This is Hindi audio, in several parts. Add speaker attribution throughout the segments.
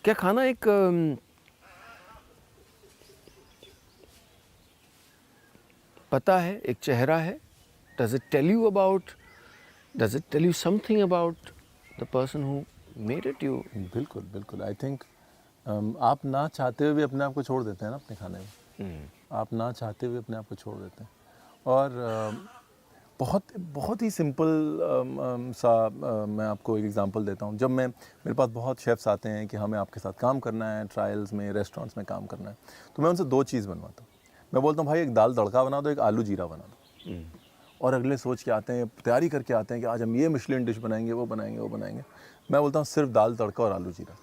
Speaker 1: क्या खाना एक पता है, एक चेहरा है? Does it tell you something about the person who made it you?
Speaker 2: बिल्कुल बिल्कुल। आई थिंक आप ना चाहते हुए भी अपने आप को छोड़ देते हैं ना अपने खाने में। आप ना चाहते हुए अपने आप को छोड़ देते हैं। और बहुत बहुत ही सिंपल मैं आपको एक एग्जांपल देता हूँ। जब मेरे पास बहुत शेफ़्स आते हैं कि हमें आपके साथ काम करना है, ट्रायल्स में, रेस्टोरेंट्स में काम करना है, तो मैं उनसे 2 चीज़ बनवाता हूँ। मैं बोलता हूँ भाई एक दाल तड़का बना दो, एक आलू जीरा बना दो। और अगले सोच के आते हैं, तैयारी करके आते हैं कि आज हम ये मिशलिन डिश बनाएंगे, वो बनाएंगे, वो बनाएंगे। मैं बोलता हूँ सिर्फ दाल तड़का और आलू जीरा।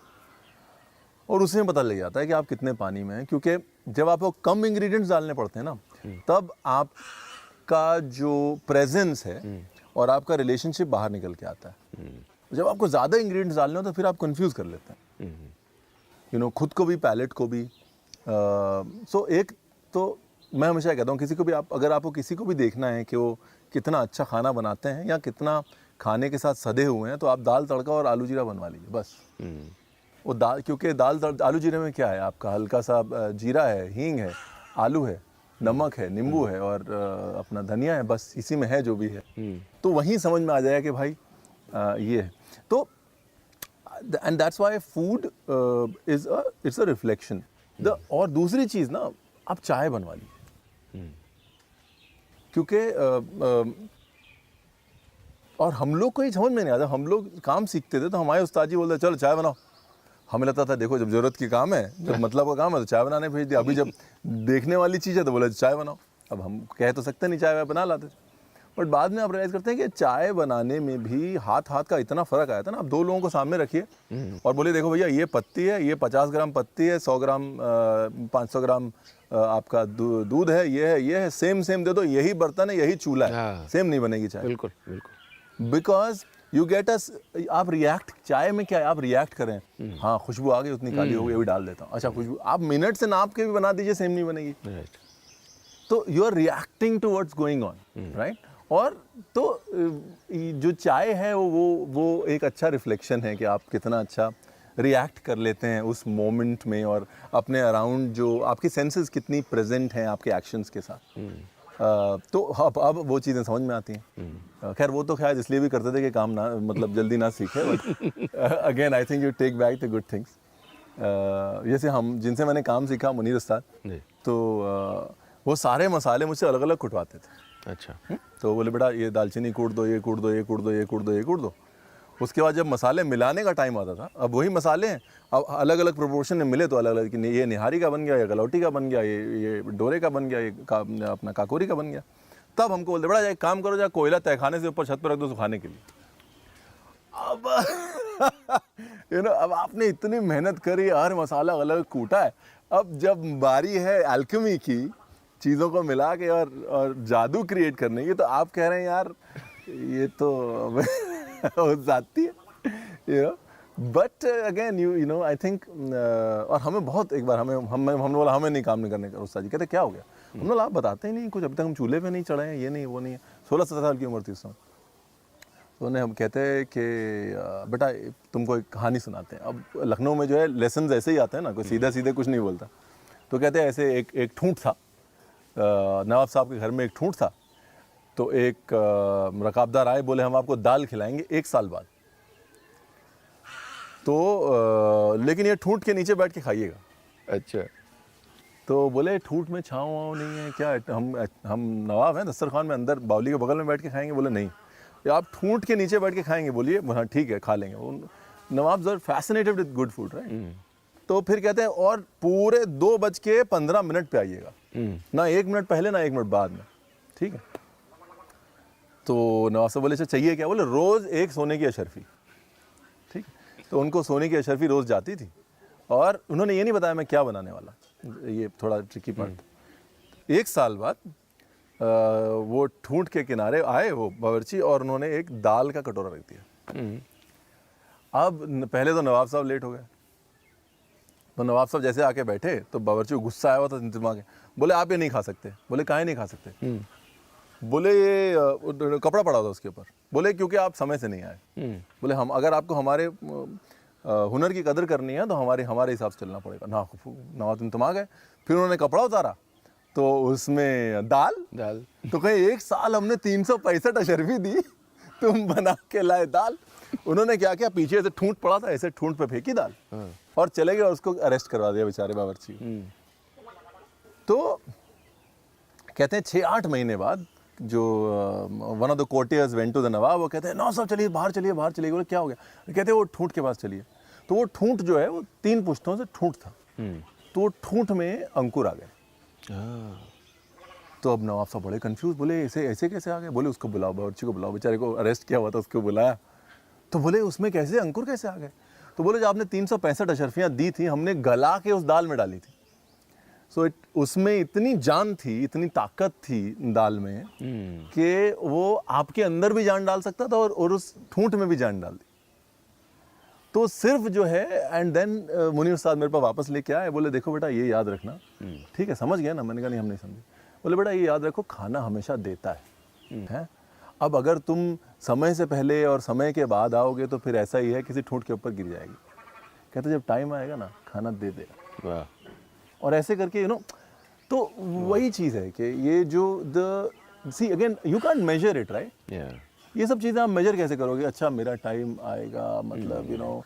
Speaker 2: और उसमें पता लग जाता है कि आप कितने पानी में हैं, क्योंकि जब आपको कम इंग्रेडिएंट्स डालने पड़ते हैं ना, तब आपका जो प्रेजेंस है और आपका रिलेशनशिप बाहर निकल के आता है। जब आपको ज़्यादा इंग्रेडिएंट्स डालने हो तो फिर आप कंफ्यूज कर लेते हैं, खुद को भी, पैलेट को भी। सो एक तो मैं हमेशा कहता हूँ किसी को भी, अगर आपको किसी को भी देखना है कि वो कितना अच्छा खाना बनाते हैं या कितना खाने के साथ सधे हुए हैं, तो आप दाल तड़का और आलू जीरा बनवा लीजिए बस। वो दाल, क्योंकि आलू जीरे में क्या है, आपका हल्का सा जीरा है, हींग है, आलू है, नमक है, नींबू है और अपना धनिया है, बस इसी में है जो भी है। तो वहीं समझ में आ जाएगा कि भाई ये है। तो and that's why food it's a reflection. और दूसरी चीज़ ना, आप चाय बनवा लीजिए, क्योंकि और हम लोग को ही समझ में नहीं आता। हम लोग काम सीखते थे तो हमारे उस्ताद जी बोलते चलो चाय बनाओ। हमें लगता था देखो जब ज़रूरत की काम है, जब मतलब का काम है तो चाय बनाने भेज दिया। अभी जब देखने वाली चीज़ है तो बोले चाय बनाओ। अब हम कह तो सकते नहीं, चाय वाय बना लाते थे। बट बाद में आप रियलाइज़ करते हैं कि चाय बनाने में भी हाथ का इतना फ़र्क आया था ना। आप 2 लोगों को सामने रखिए और बोलिए देखो भैया ये पत्ती है, ये 50 ग्राम पत्ती है, 100 ग्राम 500 ग्राम आपका दूध है, ये है, सेम दे दो, यही बर्तन है, यही चूल्हा है, सेम नहीं बनेगी चाय।
Speaker 1: बिल्कुल बिल्कुल।
Speaker 2: बिकॉज यू गेट अस, आप रिएक्ट, चाय में क्या है, आप रिएक्ट करें। हाँ खुशबू आ गई, उतनी काली हो गई, अभी डाल देता हूँ। अच्छा खुशबू, आप मिनट से नाप के भी बना दीजिए, सेम नहीं बनेगी। तो you are reacting to what's going on, right. और तो जो चाय है वो एक अच्छा रिफ्लेक्शन है कि आप कितना अच्छा रिएक्ट कर लेते हैं उस मोमेंट में, और अपने अराउंड जो आपकी सेंसेस कितनी प्रेजेंट हैं आपके एक्शंस के साथ। तो अब वो चीज़ें समझ में आती हैं। खैर वो तो खैर इसलिए भी करते थे कि काम ना, मतलब जल्दी ना सीखे। But again I think you take back the good things. जैसे हम जिनसे मैंने काम सीखा, मुनीर उस्ताद, तो वो सारे मसाले मुझसे अलग अलग कुटवाते थे।
Speaker 1: अच्छा।
Speaker 2: तो बोले बेटा ये दालचीनी कूट दो, ये कूट दो, ये कूट दो, ये कूट दो, ये कूट दो। उसके बाद जब मसाले मिलाने का टाइम आता था, अब वही मसाले हैं, अब अलग अलग प्रोपोर्शन में मिले तो अलग अलग, कि ये निहारी का बन गया, ये गलौटी का बन गया, ये डोरे का बन गया, ये अपना काकोरी का बन गया। तब हमको बोलते बड़ा एक काम करो, जा कोयला तहखाने से ऊपर छत पर रख दो सुखाने के लिए। अब अब आपने इतनी मेहनत करी, हर मसाला अलग कूटा है, अब जब बारी है एल्केमी की, चीज़ों को मिला के और जादू क्रिएट करने की, तो आप कह रहे हैं यार ये तो हो जाती है, but again you know I think. और हमें बहुत, एक बार हमने बोला हमें नहीं काम नहीं करने का। उस्ताद जी कहते क्या हो गया? हमने बोला आप बताते ही नहीं कुछ, अभी तक हम चूल्हे पे नहीं चढ़े हैं, ये नहीं वो नहीं है। 16-17 साल की उम्र थी उस समय। तो उन्हें हम कहते हैं कि बेटा तुमको एक कहानी सुनाते हैं। अब लखनऊ में जो है लेसन ऐसे ही आते हैं ना, कोई सीधा सीधे कुछ नहीं बोलता। तो कहते हैं ऐसे एक ठूंठ था, नवाब साहब के घर में एक ठूंठ था। तो एक रकाबदार आए, बोले हम आपको दाल खिलाएंगे 1 साल बाद, तो लेकिन ये ठूंठ के नीचे बैठ के खाइएगा।
Speaker 1: अच्छा।
Speaker 2: तो बोले ठूंठ में छाँव वाँव नहीं है क्या? हम नवाब हैं, दस्तरखान में अंदर बावली के बगल में बैठ के खाएंगे? बोले नहीं, आप ठूंठ के नीचे बैठ के खाएंगे? बोलिए हाँ ठीक है खा लेंगे। वो नवाब जर fascinated with good food, right. तो फिर कहते हैं और पूरे 2:15 पे आइएगा, ना 1 मिनट पहले ना 1 मिनट बाद में, ठीक है। तो नवाब साहब बोले चाहिए क्या? बोले रोज़ एक सोने की अशरफी, ठीक। तो उनको सोने की अशरफी रोज़ जाती थी, और उन्होंने ये नहीं बताया मैं क्या बनाने वाला, ये थोड़ा ट्रिकी पार्ट। 1 साल बाद वो ठूंठ के किनारे आए वो बावर्ची, और उन्होंने एक दाल का कटोरा रख दिया। अब पहले तो नवाब साहब लेट हो गए, तो नवाब साहब जैसे आके बैठे तो बावर्ची को गुस्सा आया हुआ था दिमाग में। बोले आप ये नहीं खा सकते। बोले काहे नहीं खा सकते? बोले ये कपड़ा पड़ा था उसके ऊपर। बोले क्योंकि आप समय से नहीं आए। बोले हम अगर आपको हमारे हुनर की कदर करनी है तो हमारे हिसाब से चलना पड़ेगा। ना तुम आ गए। फिर उन्होंने कपड़ा उतारा तो उसमें दाल। तो कहीं 1 साल हमने 365 अशर्फी दी, तुम बना के लाए दाल। उन्होंने क्या किया, पीछे से ठूंठ पड़ा था, ऐसे ठूंठ पे फेंकी दाल और चले गए और उसको अरेस्ट करवा दिया बेचारे बावर्ची। तो कहते हैं 6-8 महीने बाद जो one of the courtiers went to the nawab, वो कहते हैं नवाब साहब चलिए बाहर चलिए। बोले क्या हो गया? कहते हैं वो ठूंठ के पास चलिए। तो वो ठूंठ जो है वो 3 पुश्तों से ठूंठ था। तो वो ठूंठ में अंकुर आ गए। तो अब नवाब साहब बड़े कंफ्यूज, बोले ऐसे कैसे आ गए? बोले उसको बुलाओ, बावर्ची को बुलाओ, बेचारे को अरेस्ट किया हुआ था, उसको बुलाया। तो बोले उसमें कैसे अंकुर कैसे आ गए? तो बोले जब आपने 365 अशर्फियाँ दी थी, हमने गला के उस दाल में डाली थी। सो उसमें इतनी जान थी, इतनी ताकत थी दाल में कि वो आपके अंदर भी जान डाल सकता था और उस ठूंठ में भी जान डाल दी। तो सिर्फ जो है, एंड देन मुनीर उस्ताद मेरे पास वापस लेके आए, बोले देखो बेटा ये याद रखना। ठीक है, समझ गया ना? मैंने कहा नहीं, हम नहीं समझे। बोले बेटा ये याद रखो, खाना हमेशा देता है। अब अगर तुम समय से पहले और समय के बाद आओगे तो फिर ऐसा ही है, किसी ठूंठ के ऊपर गिर जाएगी। कहते जब टाइम आएगा ना, खाना दे देगा। और ऐसे करके तो वही चीज़ है कि ये जो see again you can't measure it, right? ये सब चीज़ें आप मेजर कैसे करोगे? अच्छा मेरा टाइम आएगा, मतलब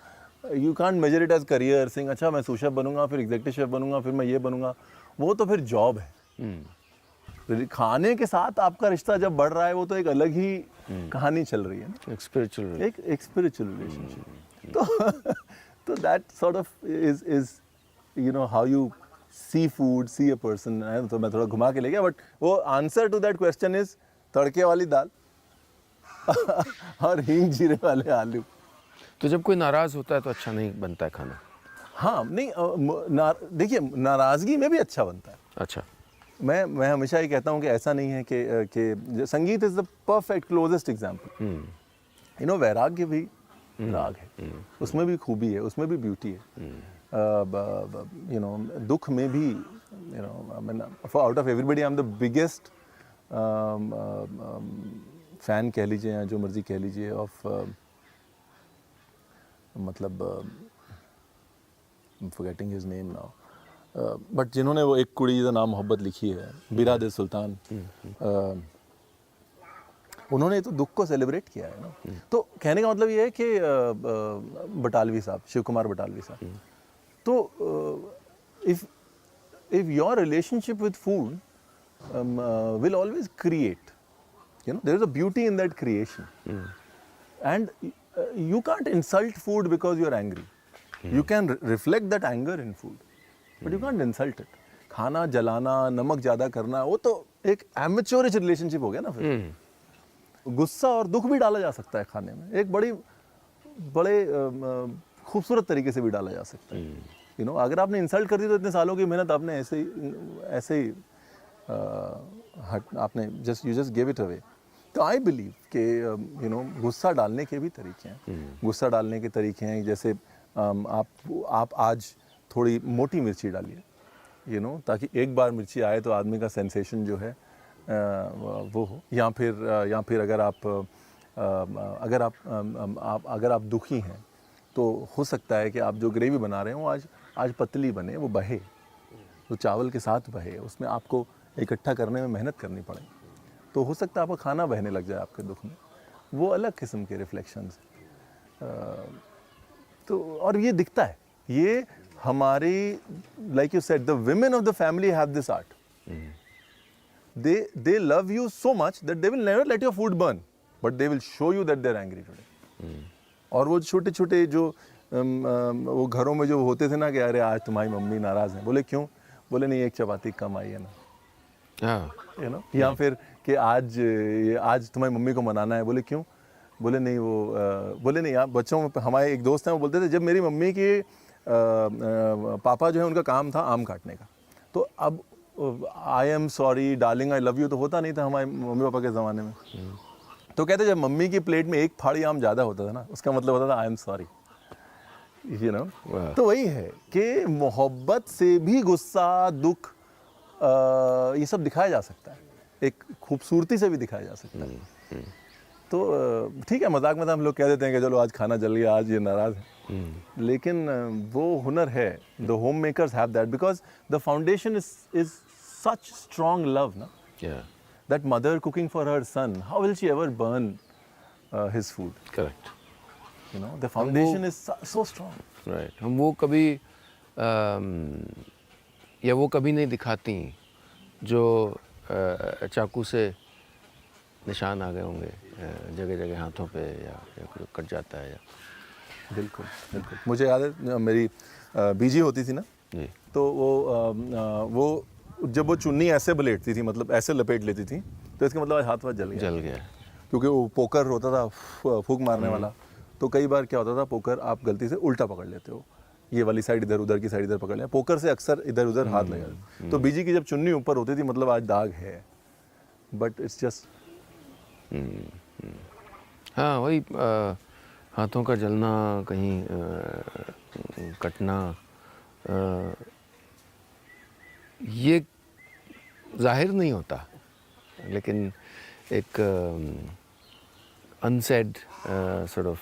Speaker 2: you can't measure it as career, सिंग अच्छा मैं सूशेफ बनूंगा, फिर एग्जीक्यूटिव शेफ बनूंगा, फिर मैं ये बनूंगा। वो तो फिर जॉब है। खाने के साथ आपका रिश्ता जब बढ़ रहा है, वो तो एक अलग ही कहानी चल रही है ना, एक स्पिरिचुअल रिलेशनशिप। तो that sort of is how you see food, see a person. तो मैं थोड़ा घुमा के ले गया, बट वो answer to that question is तड़के वाली दाल और हींग जीरे वाले आलू।
Speaker 1: तो जब कोई नाराज होता है तो अच्छा नहीं बनता है खाना?
Speaker 2: हाँ, नहीं, देखिए नाराजगी में भी अच्छा बनता है।
Speaker 1: अच्छा,
Speaker 2: मैं हमेशा ये कहता हूँ कि ऐसा नहीं है कि संगीत is the perfect closest example. वैराग्य भी राग है, उसमें भी खूबी है, उसमें भी ब्यूटी है। दुख में भी, out of everybody I am the biggest fan कह लीजिए या जो मर्जी कह लीजिए ऑफ मतलब forgetting his name now, but जिन्होंने वो एक कुड़ी दा नाम मोहब्बत लिखी है, बिराद सुल्तान, उन्होंने तो दुख को सेलिब्रेट किया है ना। तो कहने का मतलब ये है कि बटालवी साहब, शिव कुमार बटालवी साहब, तो if your relationship with food will always create, there is a beauty in that creation, and you can't insult food because you are angry. You can reflect that anger in food, but you can't insult it. खाना जलाना, नमक ज़्यादा करना, वो तो एक एमेच्योरिश रिलेशनशिप हो गया ना फिर। गुस्सा और दुख भी डाला जा सकता है खाने में, एक बड़े खूबसूरत तरीके से भी डाला जा सकता है। अगर आपने इंसल्ट कर दी तो इतने सालों की मेहनत आपने ऐसे ही आपने you just give it away. तो आई बिलीव कि गुस्सा डालने के भी तरीके हैं। गुस्सा डालने के तरीके हैं जैसे आप आज थोड़ी मोटी मिर्ची डालिए, ताकि एक बार मिर्ची आए तो आदमी का सेंसेशन जो है वो हो। या फिर अगर आप दुखी हैं तो हो सकता है कि आप जो ग्रेवी बना रहे हो आज पतली बने, वो बहे, वो चावल के साथ बहे, उसमें आपको इकट्ठा करने में मेहनत करनी पड़े, तो हो सकता है आपका खाना बहने लग जाए आपके दुख में। वो अलग किस्म के रिफ्लेक्शंस तो, और ये दिखता है, ये हमारी, like you said, the women of the family have this art. they love you so much that they will never let your food burn, but they will show you that they're angry today. और वो छोटे छोटे जो वो घरों में जो होते थे ना कि अरे आज तुम्हारी मम्मी नाराज़ है, बोले क्यों? बोले नहीं, एक चपाती कम आई है ना, या फिर कि आज तुम्हारी मम्मी को मनाना है, बोले क्यों? बोले नहीं बोले नहीं, आप बच्चों में हमारे एक दोस्त हैं, वो बोलते थे जब मेरी मम्मी के पापा जो है उनका काम था आम काटने का, तो अब I am sorry darling I love you तो होता नहीं था हमारे मम्मी पापा के ज़माने में। तो कहते जब मम्मी की प्लेट में एक फाड़ी आम ज़्यादा होता था ना, उसका मतलब होता था आई एम सॉरी, तो वही है कि मोहब्बत से भी गुस्सा, दुख, ये सब दिखाया जा सकता है, एक खूबसूरती से भी दिखाया जा सकता है। तो ठीक है, मजाक में हम लोग कह देते हैं कि चलो आज खाना जल गया, आज ये नाराज़ है, लेकिन वो हुनर है. The home makers have that because the foundation is such strong love ना.
Speaker 1: Yeah,
Speaker 2: That mother cooking for her son, how will she ever burn his food?
Speaker 1: correct.
Speaker 2: You know, the foundation is so strong.
Speaker 1: Right. हम वो कभी या वो कभी नहीं दिखाती जो चाकू से निशान आ गए होंगे जगह जगह हाथों पे या कुछ कट जाता है या.
Speaker 2: बिल्कुल बिल्कुल. मुझे याद है मेरी बीजी होती थी ना,
Speaker 1: जी.
Speaker 2: तो वो जब वो चुन्नी ऐसे बलेटती थी, मतलब ऐसे लपेट लेती थी, तो इसका मतलब आज हाथ जल गया.
Speaker 1: जल गया.
Speaker 2: क्योंकि वो पोकर होता था फूंक मारने वाला, तो कई बार क्या होता था, पोकर आप गलती से उल्टा पकड़ लेते हो, ये वाली साइड इधर, उधर की साइड इधर पकड़ लिया, पोकर से अक्सर इधर उधर हाथ लग जाता. तो बीजी की जब चुन्नी ऊपर होती थी, मतलब आज दाग है, बट इट्स जस्ट.
Speaker 1: हाँ वही हाथों का जलना, कहीं कटना, ये जाहिर नहीं होता, लेकिन एक अनसेड sort of